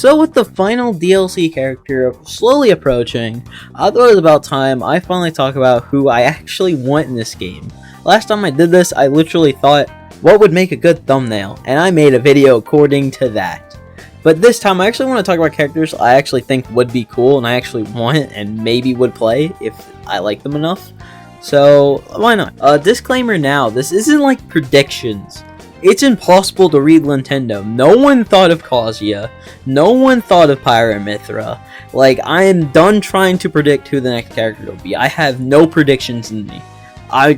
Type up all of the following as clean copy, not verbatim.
So with the final DLC character slowly approaching, I thought it was about time I finally talk about who I actually want in this game. Last time I did this, I literally thought, what would make a good thumbnail? And I made a video according to that. But this time I actually want to talk about characters I actually think would be cool and I actually want and maybe would play if I like them enough. So why not? Disclaimer now, this isn't like predictions. It's impossible to read Nintendo. No one thought of Kazuya. No one thought of Pyra Mythra. Like, I am done trying to predict who the next character will be. I have no predictions in me.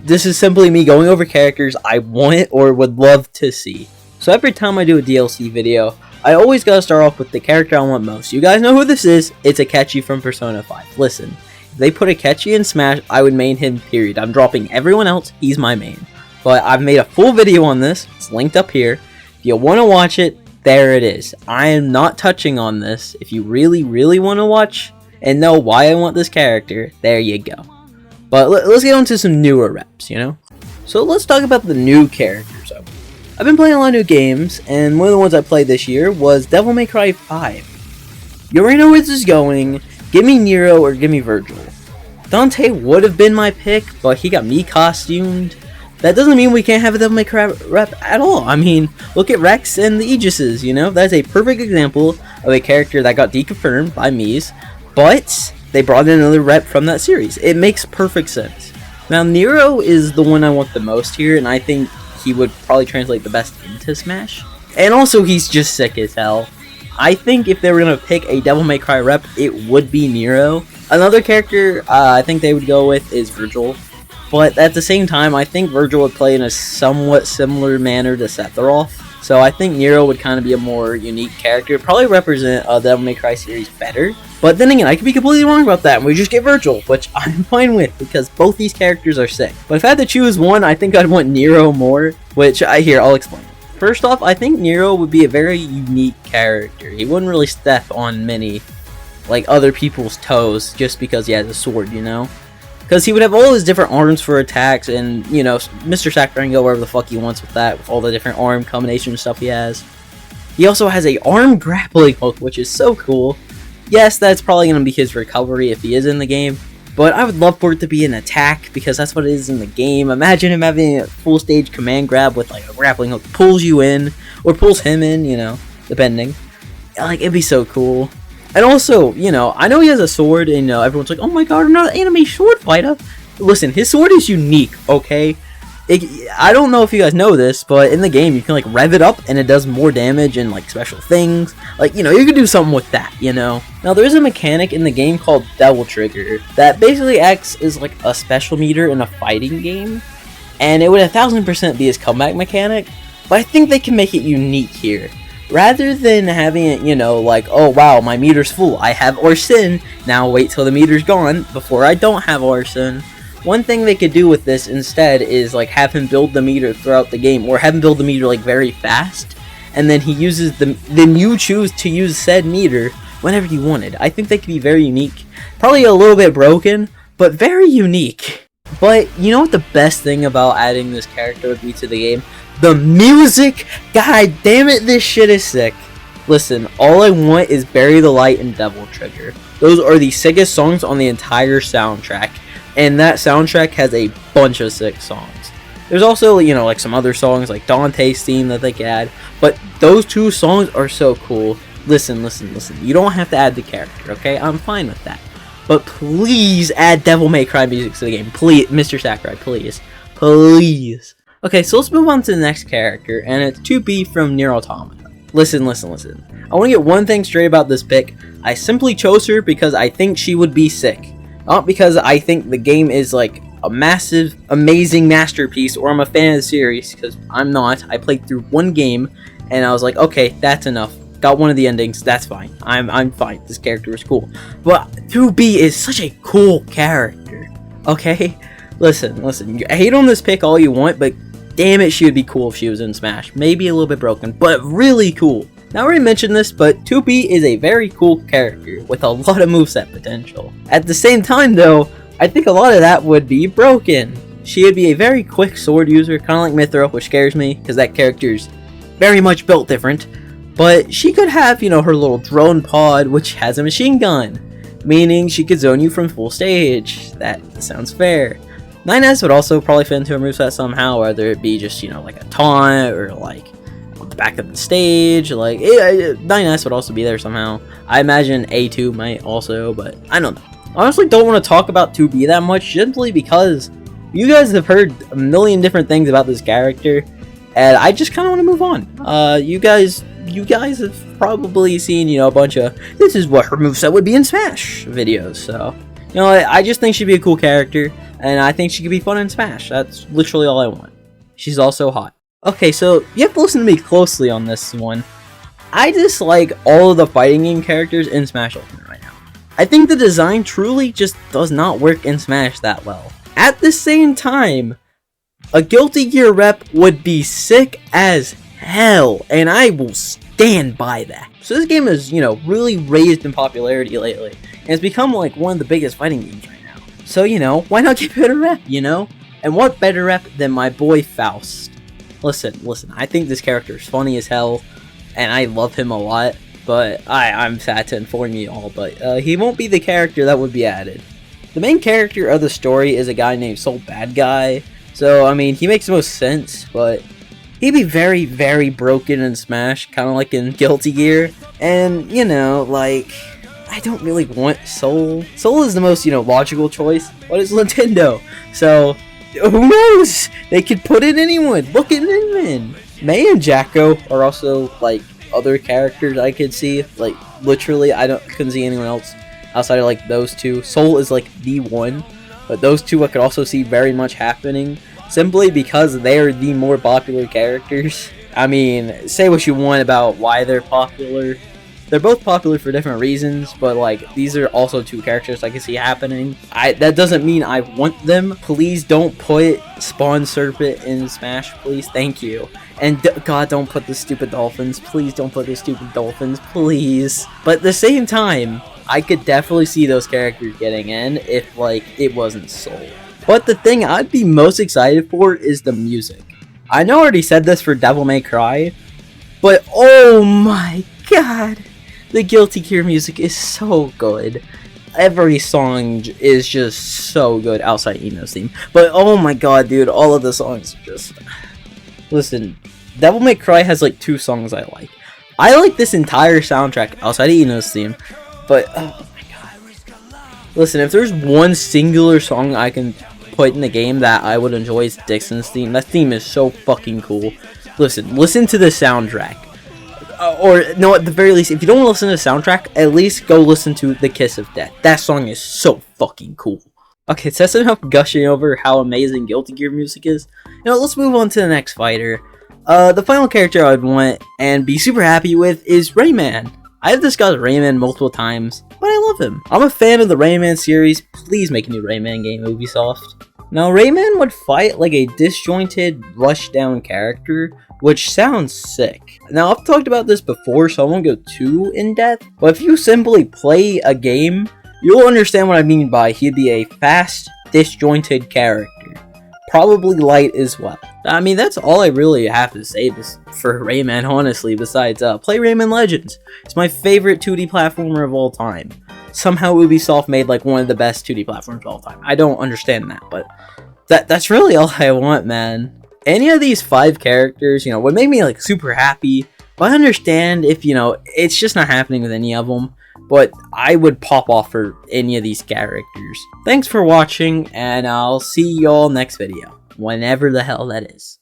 This is simply me going over characters I want or would love to see. So every time I do a DLC video, I always gotta start off with the character I want most. You guys know who this is. It's Akechi from Persona 5. Listen, if they put Akechi in Smash, I would main him, period. I'm dropping everyone else. He's my main. But I've made a full video on this. It's linked up here. If you want to watch it, there it is. I am not touching on this. If you really, really want to watch and know why I want this character, there you go. But let's get on to some newer reps, you know? So let's talk about the new characters. I've been playing a lot of new games, and one of the ones I played this year was Devil May Cry 5. You already know where this is going. Give me Nero or give me Virgil. Dante would have been my pick, but he got me costumed. That doesn't mean we can't have a Devil May Cry rep at all. I mean, look at Rex and the Aegises, you know? That's a perfect example of a character that got deconfirmed by Mies, but they brought in another rep from that series. It makes perfect sense. Now, Nero is the one I want the most here, and I think he would probably translate the best into Smash. And also, he's just sick as hell. I think if they were going to pick a Devil May Cry rep, it would be Nero. Another character I think they would go with is Virgil. But at the same time, I think Virgil would play in a somewhat similar manner to Sephiroth. So I think Nero would kind of be a more unique character. Probably represent the Devil May Cry series better. But then again, I could be completely wrong about that and we just get Virgil, which I'm fine with because both these characters are sick. But if I had to choose one, I think I'd want Nero more, which I'll explain. First off, I think Nero would be a very unique character. He wouldn't really step on many, like, other people's toes just because he has a sword, you know? Because he would have all his different arms for attacks, and, you know, Mr. Sakurai can go wherever the fuck he wants with that, with all the different arm combination stuff he has. He also has a arm grappling hook, which is so cool. Yes, that's probably going to be his recovery if he is in the game, but I would love for it to be an attack, because that's what it is in the game. Imagine him having a full stage command grab with, like, a grappling hook, pulls you in, or pulls him in, you know, depending. Like, it'd be so cool. And also, you know, I know he has a sword, and, you know, everyone's like, oh my god, another anime sword fighter. Listen, his sword is unique, okay? I don't know if you guys know this, but in the game, you can, like, rev it up, and it does more damage and, like, special things. Like, you know, you can do something with that, you know? Now, there is a mechanic in the game called Devil Trigger that basically acts as, like, a special meter in a fighting game. And it would 1000% be his comeback mechanic, but I think they can make it unique here. Rather than having it, you know, like, oh wow, my meter's full, I have Orsin, now wait till the meter's gone before I don't have Orsin. One thing they could do with this instead is, like, have him build the meter throughout the game, or have him build the meter, like, very fast, and then he uses then you choose to use said meter whenever you wanted. I think they could be very unique. Probably a little bit broken, but very unique. But, you know what the best thing about adding this character would be to the game? The music! God damn it, this shit is sick. Listen, all I want is Bury the Light and Devil Trigger. Those are the sickest songs on the entire soundtrack. And that soundtrack has a bunch of sick songs. There's also, you know, like some other songs like Dante's theme that they could add. But those two songs are so cool. Listen. You don't have to add the character, okay? I'm fine with that. But please add Devil May Cry music to the game. Please, Mr. Sakurai, please. Please. Okay, so let's move on to the next character, and it's 2B from Nier Automata. Listen. I want to get one thing straight about this pick. I simply chose her because I think she would be sick. Not because I think the game is, like, a massive, amazing masterpiece, or I'm a fan of the series, because I'm not. I played through one game, and I was like, okay, that's enough. Got one of the endings, that's fine. I'm fine. This character is cool. But 2B is such a cool character. Okay? Listen. You hate on this pick all you want, but damn it, she would be cool if she was in Smash. Maybe a little bit broken, but really cool. Now, I already mentioned this, but 2B is a very cool character with a lot of moveset potential. At the same time, though, I think a lot of that would be broken. She would be a very quick sword user, kind of like Mythra, which scares me, because that character's very much built different. But she could have, you know, her little drone pod, which has a machine gun, meaning she could zone you from full stage. That sounds fair. 9S would also probably fit into a moveset somehow, whether it be just, you know, like a taunt, or like the back of the stage, like, 9S would also be there somehow. I imagine A2 might also, but I don't know. I honestly don't want to talk about 2B that much, simply because you guys have heard a million different things about this character, and I just kind of want to move on. You guys have probably seen, you know, a bunch of, this is what her moveset would be in Smash videos, so, you know, I just think she'd be a cool character, and I think she could be fun in Smash. That's literally all I want. She's also hot. Okay, so you have to listen to me closely on this one. I dislike all of the fighting game characters in Smash Ultimate right now. I think the design truly just does not work in Smash that well. At the same time, a Guilty Gear rep would be sick as hell, and I will stand by that. So this game has, you know, really raised in popularity lately, and it's become like one of the biggest fighting games right now. So, you know, why not give it a rep, you know? And what better rep than my boy Faust? Listen, I think this character is funny as hell, and I love him a lot, but I'm sad to inform you all, but he won't be the character that would be added. The main character of the story is a guy named Soul Bad Guy, so, I mean, he makes the most sense, but he'd be very, very broken in Smash, kind of like in Guilty Gear, and, you know, like, I don't really want Soul. Soul is the most, you know, logical choice, but it's Nintendo, so who knows? They could put in anyone. Look at Min. May and Jacko are also, like, other characters I could see. Like, literally, couldn't see anyone else outside of, like, those two. Soul is, like, the one. But those two I could also see very much happening. Simply because they're the more popular characters. I mean, say what you want about why they're popular. They're both popular for different reasons, but, like, these are also two characters I can see happening. That doesn't mean I want them. Please don't put Spawn Serpent in Smash, please. Thank you. And God, don't put the stupid dolphins. Please don't put the stupid dolphins, please. But at the same time, I could definitely see those characters getting in if, like, it wasn't Soul. But the thing I'd be most excited for is the music. I know I already said this for Devil May Cry, but oh my god, the Guilty Gear music is so good. Every song is just so good outside Ino's theme. But oh my god, dude, all of the songs are just... Listen, Devil May Cry has like 2 songs I like. I like this entire soundtrack outside of Ino's theme, but oh my god. Listen, if there's one singular song I can put in the game that I would enjoy, is Dixon's theme. That theme is so fucking cool. Listen to the soundtrack. Or, no, at the very least, if you don't want to listen to the soundtrack, at least go listen to The Kiss of Death. That song is so fucking cool. Okay, so that's enough gushing over how amazing Guilty Gear music is. You know, let's move on to the next fighter. The final character I'd want and be super happy with is Rayman. I've discussed Rayman multiple times, but I love him. I'm a fan of the Rayman series. Please make a new Rayman game, Ubisoft. Now, Rayman would fight like a disjointed, rush-down character, which sounds sick. Now, I've talked about this before, so I won't go too in-depth, but if you simply play a game, you'll understand what I mean by he'd be a fast, disjointed character. Probably light as well. I mean, that's all I really have to say for Rayman, honestly, besides play Rayman Legends. It's my favorite 2D platformer of all time. Somehow Ubisoft made like one of the best 2D platforms of all time. I don't understand that, but that's really all I want, man. Any of these 5 characters, you know, would make me like super happy. But I understand if, you know, it's just not happening with any of them. But I would pop off for any of these characters. Thanks for watching, and I'll see y'all next video. Whenever the hell that is.